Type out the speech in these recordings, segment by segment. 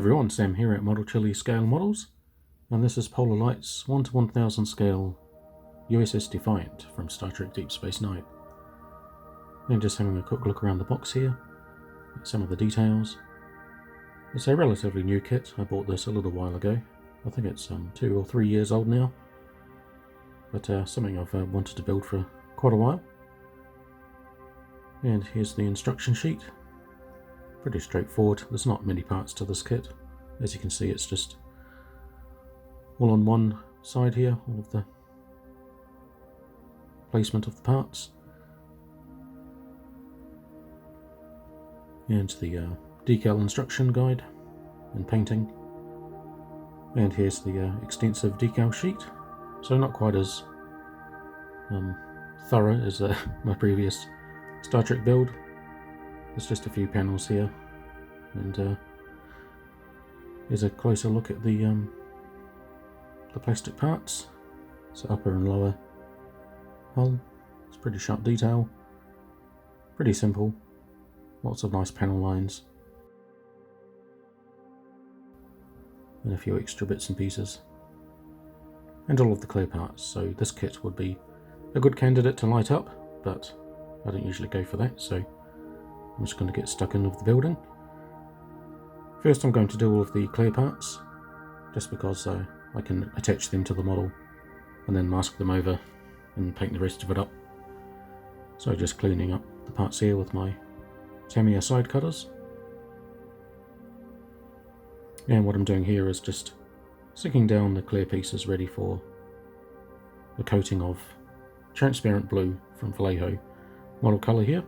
everyone, Sam here at Model Chili Scale Models, and this is Polar Light's 1:1000 scale USS Defiant from Star Trek Deep Space Nine. And just having a quick look around the box here at some of the details. It's a relatively new kit. I bought this a little while ago. I think it's 2 or 3 years old now, but something I've wanted to build for quite a while. And here's the instruction sheet. Pretty straightforward. There's not many parts to this kit. As you can see, it's just all on one side here, all of the placement of the parts. And the decal instruction guide and painting. And here's the extensive decal sheet. So not quite as thorough as my previous Star Trek build. There's just a few panels here, and here's a closer look at the plastic parts. So upper and lower hull. It's pretty sharp detail, pretty simple, lots of nice panel lines, and a few extra bits and pieces, and all of the clear parts. So this kit would be a good candidate to light up, but I don't usually go for that, so I'm just going to get stuck in with the building. First I'm going to do all of the clear parts, just because I can attach them to the model and then mask them over and paint the rest of it up. So just cleaning up the parts here with my Tamiya side cutters. And what I'm doing here is just sinking down the clear pieces ready for the coating of transparent blue from Vallejo model colour here.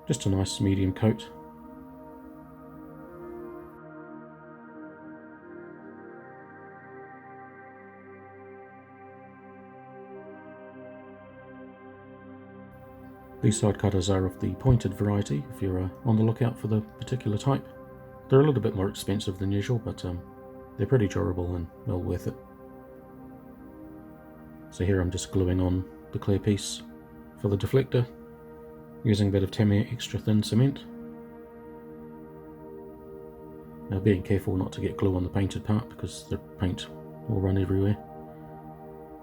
Just a nice medium coat. These side cutters are of the pointed variety, if you're on the lookout for the particular type. They're a little bit more expensive than usual, but they're pretty durable and well worth it. So here I'm just gluing on the clear piece for the deflector, using a bit of Tamiya extra thin cement. Now being careful not to get glue on the painted part, because the paint will run everywhere.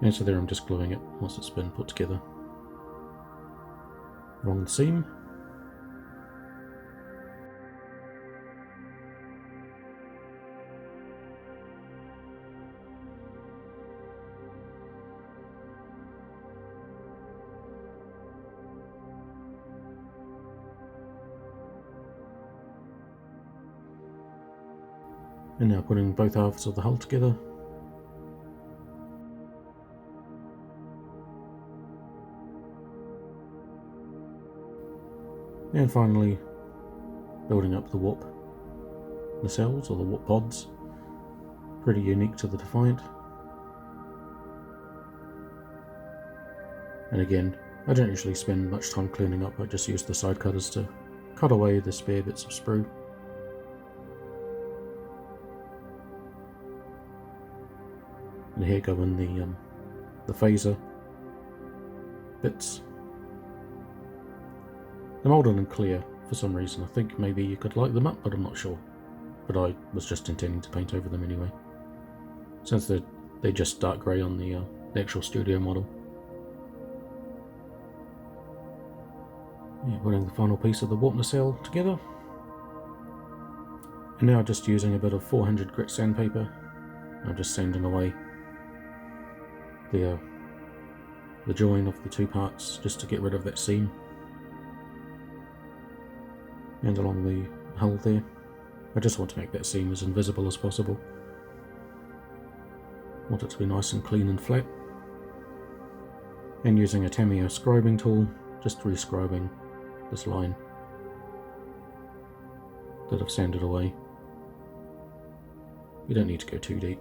And so there I'm just gluing it once it's been put together along the seam. And now putting both halves of the hull together. And finally building up the warp nacelles, or the warp pods. Pretty unique to the Defiant. And again, I don't usually spend much time cleaning up, I just use the side cutters to cut away the spare bits of sprue. And here go in the phaser bits. They're moulded in clear for some reason. I think maybe you could light them up, but I'm not sure. But I was just intending to paint over them anyway, since they're just dark grey on the actual studio model. Yeah, putting the final piece of the warp nacelle together. And now just using a bit of 400 grit sandpaper, I'm just sanding away the join of the two parts, just to get rid of that seam. And along the hull there, I just want to make that seam as invisible as possible. Want it to be nice and clean and flat. And using a Tamiya scribing tool, just rescribing this line that I've sanded away. You don't need to go too deep.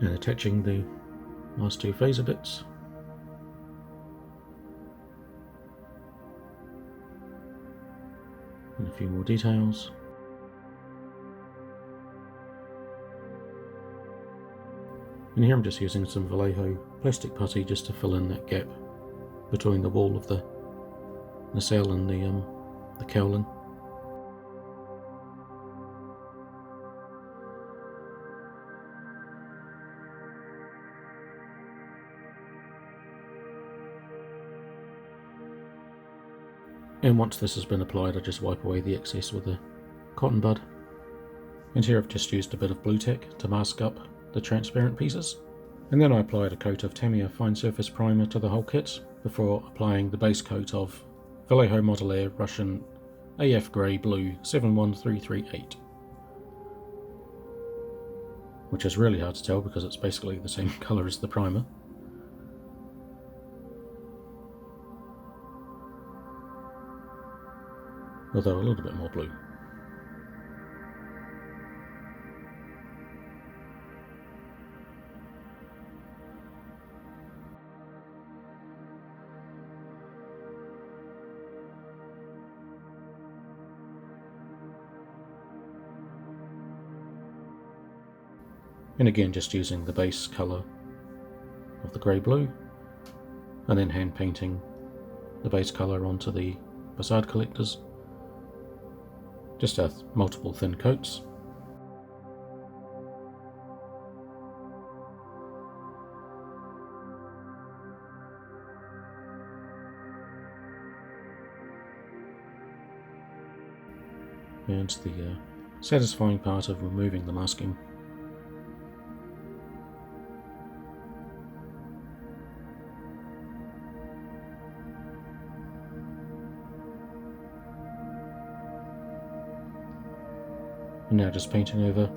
And attaching the last two phaser bits. And a few more details. And here I'm just using some Vallejo plastic putty just to fill in that gap between the wall of the nacelle and the cowling. And once this has been applied, I just wipe away the excess with a cotton bud. And here I've just used a bit of blue tack to mask up the transparent pieces. And then I applied a coat of Tamiya fine surface primer to the whole kit before applying the base coat of Vallejo Model Air Russian AF Grey Blue 71338. Which is really hard to tell because it's basically the same colour as the primer. Although a little bit more blue. And again, just using the base colour of the grey blue, and then hand painting the base colour onto the facade collectors. Just multiple thin coats. And the satisfying part of removing the masking. And now just painting over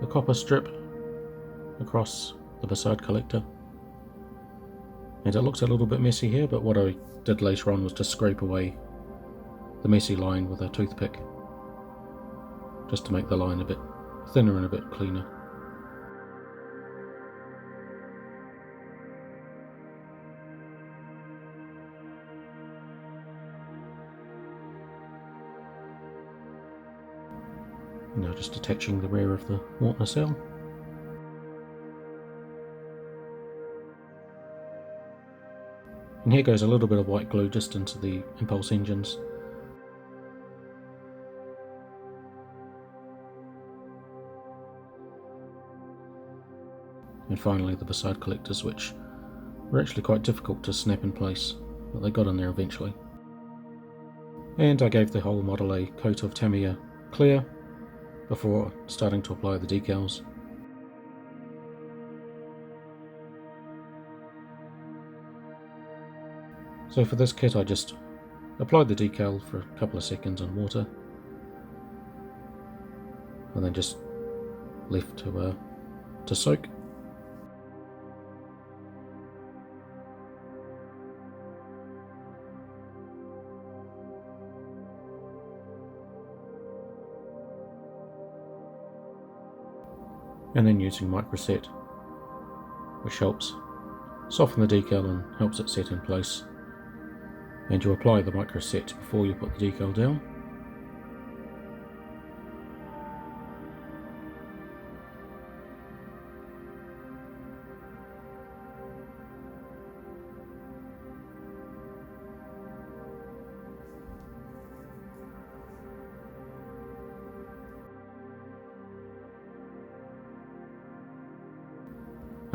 the copper strip across the facade collector. And it looks a little bit messy here, but what I did later on was just scrape away the messy line with a toothpick, just to make the line a bit thinner and a bit cleaner. Now just attaching the rear of the wart nacelle. And here goes a little bit of white glue just into the impulse engines. And finally the facade collectors, which were actually quite difficult to snap in place, but they got in there eventually. And I gave the whole model a coat of Tamiya clear before starting to apply the decals. So for this kit I just applied the decal for a couple of seconds in water and then just left to soak. And then using microset, which helps soften the decal and helps it set in place. And you apply the microset before you put the decal down.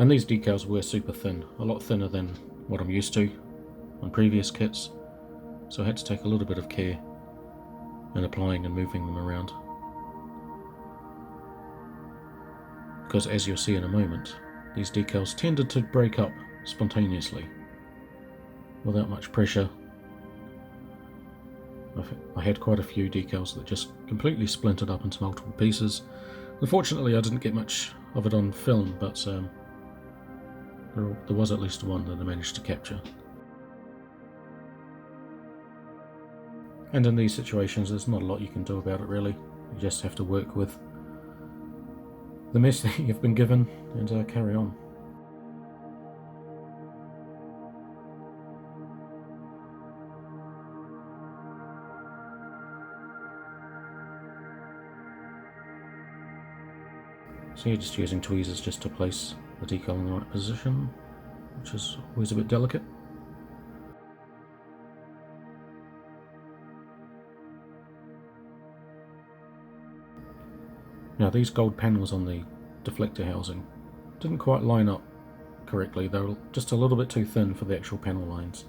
And these decals were super thin, a lot thinner than what I'm used to on previous kits, so I had to take a little bit of care in applying and moving them around. Because as you'll see in a moment, these decals tended to break up spontaneously, without much pressure. I had quite a few decals that just completely splintered up into multiple pieces. Unfortunately I didn't get much of it on film, but there was at least one that I managed to capture. And in these situations there's not a lot you can do about it really. You just have to work with the mess that you've been given and carry on. So you're just using tweezers just to place the decal in the right position, which is always a bit delicate. Now these gold panels on the deflector housing didn't quite line up correctly. They were just a little bit too thin for the actual panel lines.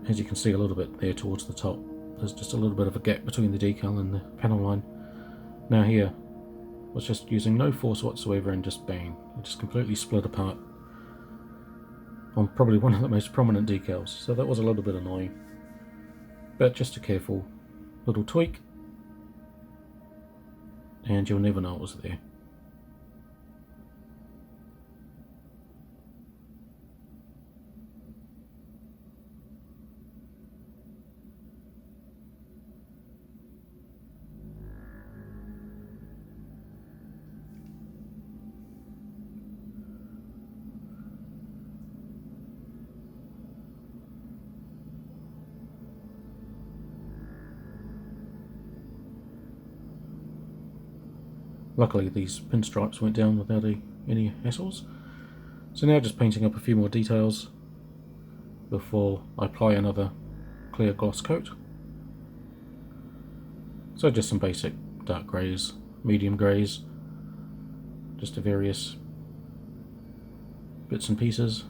As you can see a little bit there towards the top, there's just a little bit of a gap between the decal and the panel line. Now here, I was just using no force whatsoever and just bang, it just completely split apart on probably one of the most prominent decals, so that was a little bit annoying. But just a careful little tweak, and you'll never know it was there. Luckily these pinstripes went down without any hassles. So now just painting up a few more details before I apply another clear gloss coat. So just some basic dark greys, medium greys, just to various bits and pieces.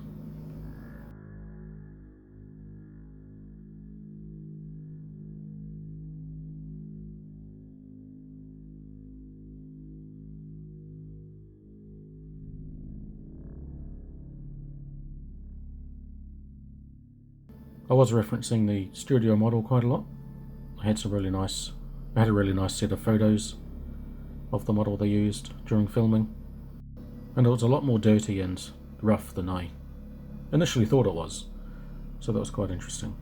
I was referencing the studio model quite a lot. I had a really nice set of photos of the model they used during filming, and it was a lot more dirty and rough than I initially thought it was, so that was quite interesting.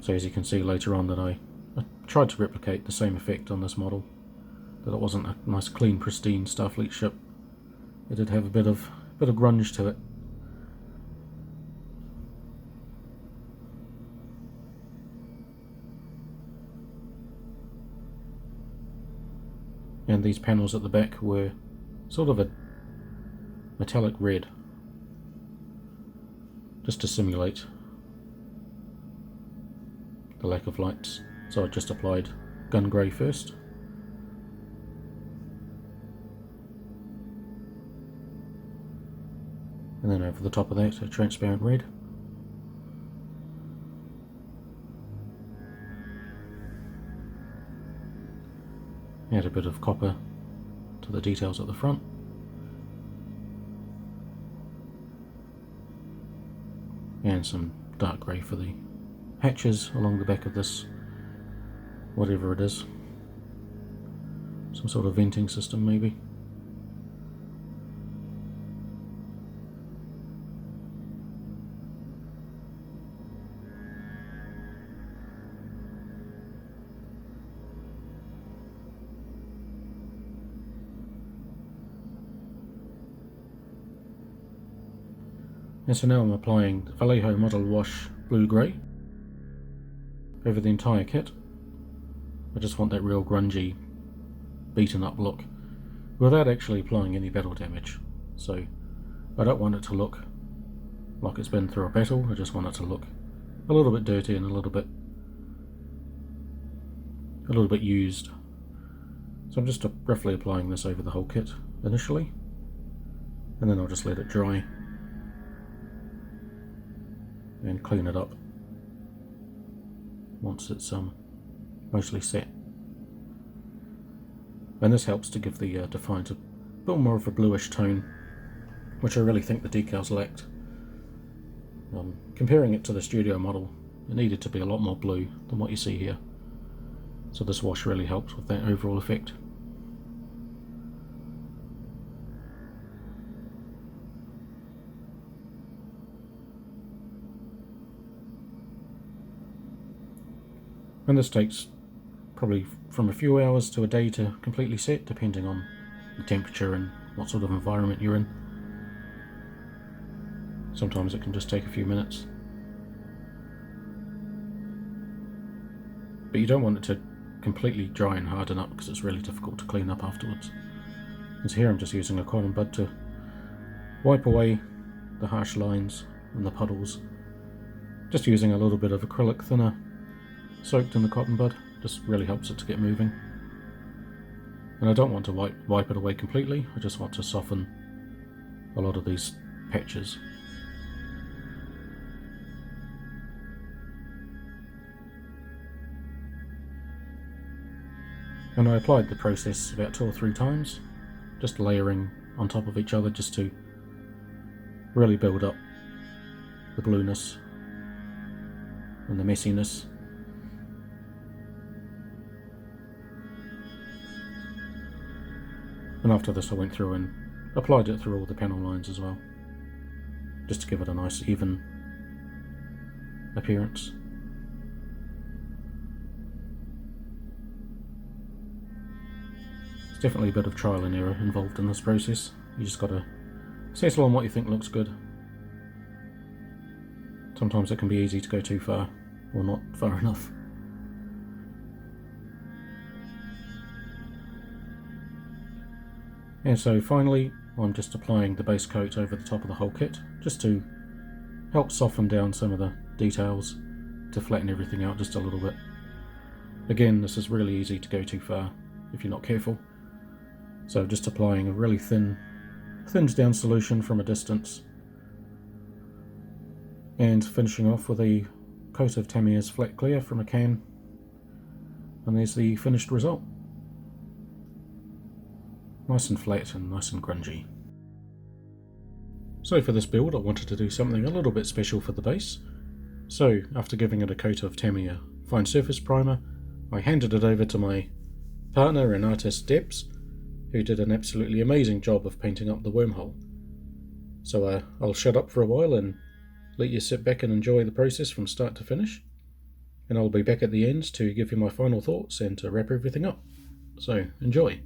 So as you can see later on that I tried to replicate the same effect on this model, that it wasn't a nice clean pristine Starfleet ship. It did have a bit of grunge to it. And these panels at the back were sort of a metallic red, just to simulate the lack of lights. So I just applied gun grey first. And then over the top of that, a transparent red. Add a bit of copper to the details at the front. And some dark grey for the hatches along the back of this, whatever it is. Some sort of venting system maybe. And so now I'm applying the Vallejo Model Wash Blue-Grey over the entire kit. I just want that real grungy, beaten up look without actually applying any battle damage. So I don't want it to look like it's been through a battle, I just want it to look a little bit dirty and a little bit used. So I'm just roughly applying this over the whole kit initially, and then I'll just let it dry and clean it up once it's mostly set. And this helps to give the Defiant a bit more of a bluish tone, which I really think the decals lacked. Comparing it to the studio model, it needed to be a lot more blue than what you see here. So this wash really helps with that overall effect. And this takes probably from a few hours to a day to completely set, depending on the temperature and what sort of environment you're in. Sometimes it can just take a few minutes. But you don't want it to completely dry and harden up because it's really difficult to clean up afterwards. And so here I'm just using a cotton bud to wipe away the harsh lines and the puddles. Just using a little bit of acrylic thinner soaked in the cotton bud, just really helps it to get moving. And I don't want to wipe it away completely, I just want to soften a lot of these patches. And I applied the process about 2 or 3 times, just layering on top of each other just to really build up the blueness and the messiness. And after this I went through and applied it through all the panel lines as well, just to give it a nice even appearance. There's definitely a bit of trial and error involved in this process. You just got to settle on what you think looks good. Sometimes it can be easy to go too far, or not far enough. And so finally, I'm just applying the base coat over the top of the whole kit, just to help soften down some of the details, to flatten everything out just a little bit. Again, this is really easy to go too far if you're not careful. So just applying a really thinned down solution from a distance, and finishing off with a coat of Tamier's Flat Clear from a can, and there's the finished result. Nice and flat and nice and grungy. So for this build I wanted to do something a little bit special for the base. So after giving it a coat of Tamiya Fine Surface Primer, I handed it over to my partner and artist Debs, who did an absolutely amazing job of painting up the wormhole. So I'll shut up for a while and let you sit back and enjoy the process from start to finish, and I'll be back at the end to give you my final thoughts and to wrap everything up. So enjoy.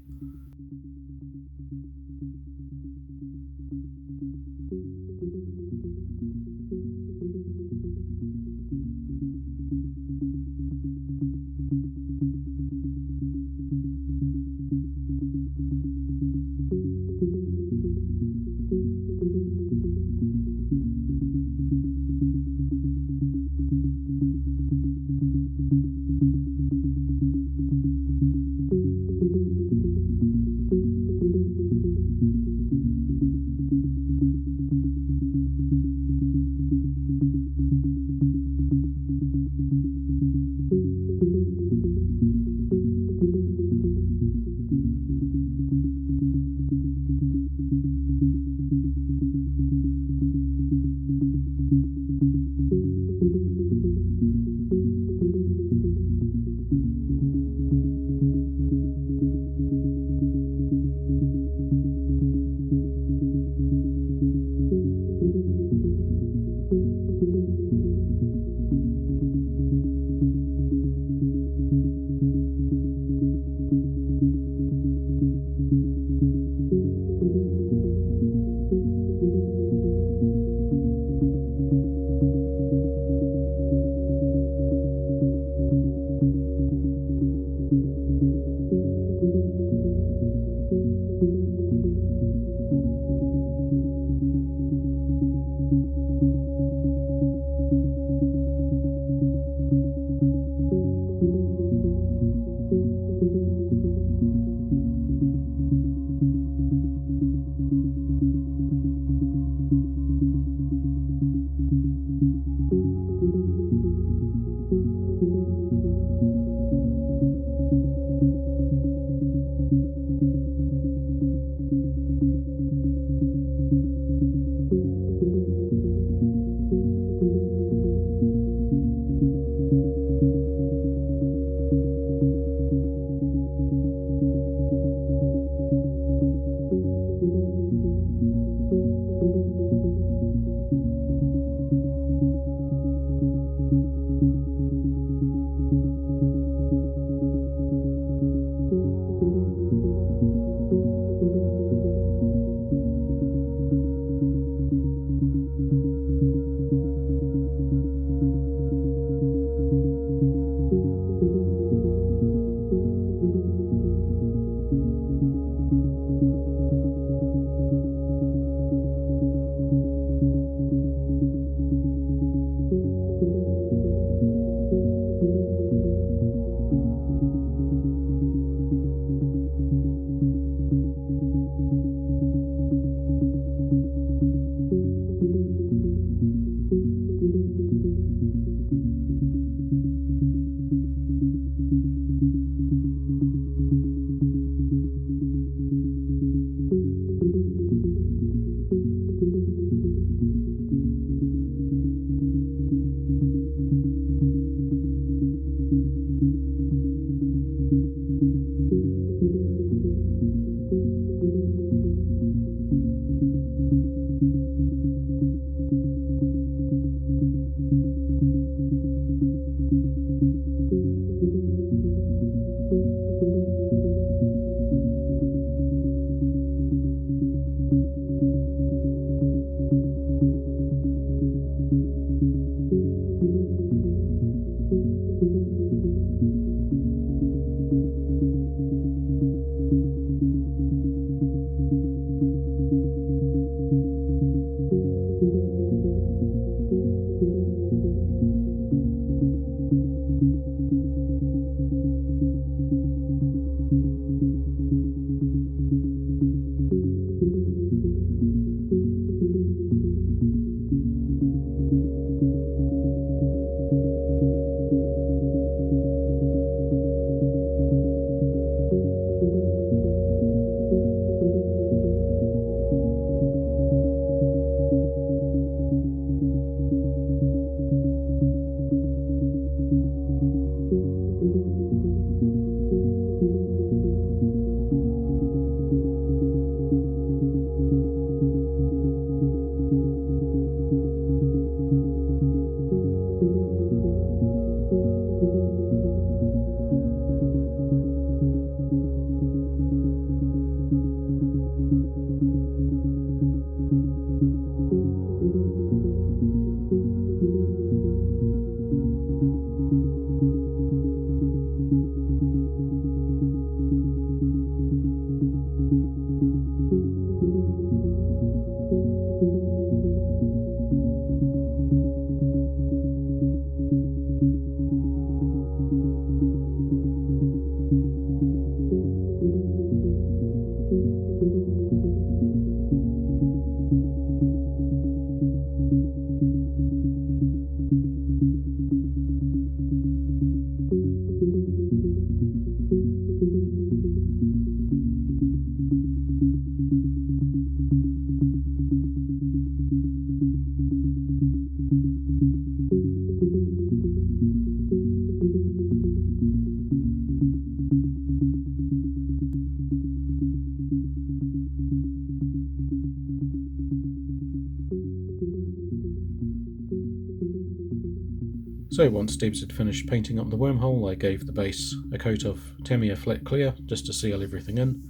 So once Debs had finished painting up the wormhole, I gave the base a coat of Tamiya Flat Clear just to seal everything in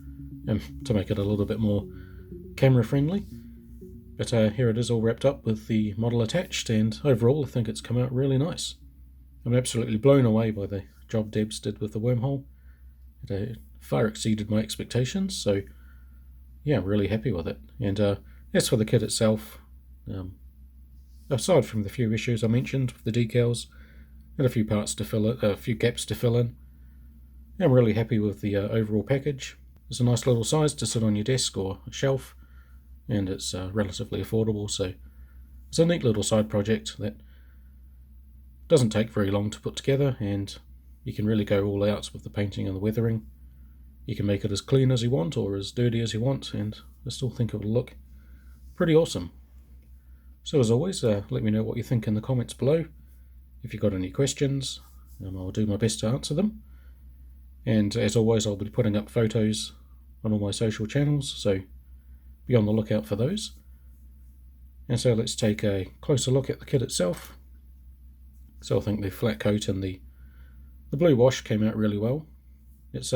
and to make it a little bit more camera friendly. But here it is all wrapped up with the model attached, and overall I think it's come out really nice. I'm absolutely blown away by the job Debs did with the wormhole. It far exceeded my expectations, so yeah, I'm really happy with it. And as for the kit itself, aside from the few issues I mentioned with the decals and a few parts to fill it, a few gaps to fill in, I'm really happy with the overall package. It's a nice little size to sit on your desk or a shelf, and it's relatively affordable, so it's a neat little side project that doesn't take very long to put together, and you can really go all out with the painting and the weathering. You can make it as clean as you want or as dirty as you want, and I still think it will look pretty awesome. So as always, let me know what you think in the comments below. If you've got any questions, I'll do my best to answer them. And as always, I'll be putting up photos on all my social channels, so be on the lookout for those. And so let's take a closer look at the kit itself. So I think the flat coat and the blue wash came out really well. It's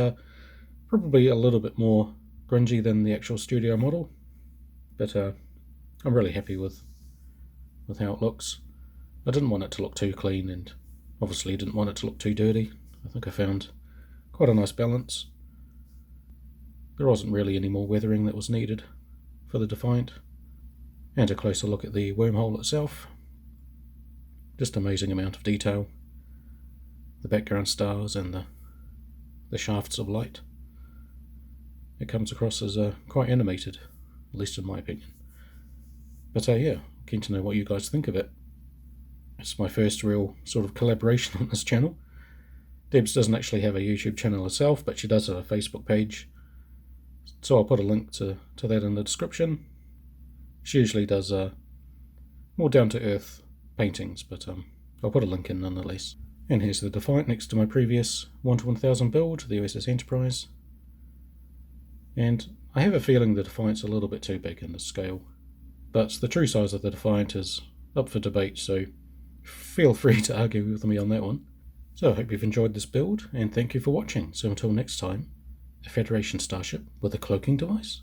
probably a little bit more grungy than the actual studio model, but I'm really happy with how it looks. I didn't want it to look too clean, and obviously didn't want it to look too dirty. I think I found quite a nice balance. There wasn't really any more weathering that was needed for the Defiant. And a closer look at the wormhole itself. Just amazing amount of detail. The background stars and the shafts of light. It comes across as quite animated, at least in my opinion. But yeah, keen to know what you guys think of it. It's my first real sort of collaboration on this channel. Debs doesn't actually have a YouTube channel herself, but she does have a Facebook page. So I'll put a link to that in the description. She usually does more down-to-earth paintings, but I'll put a link in nonetheless. And here's the Defiant next to my previous 1:1000 build, the USS Enterprise. And I have a feeling the Defiant's a little bit too big in this scale, but the true size of the Defiant is up for debate, so feel free to argue with me on that one. So I hope you've enjoyed this build, and thank you for watching. So until next time, a Federation starship with a cloaking device.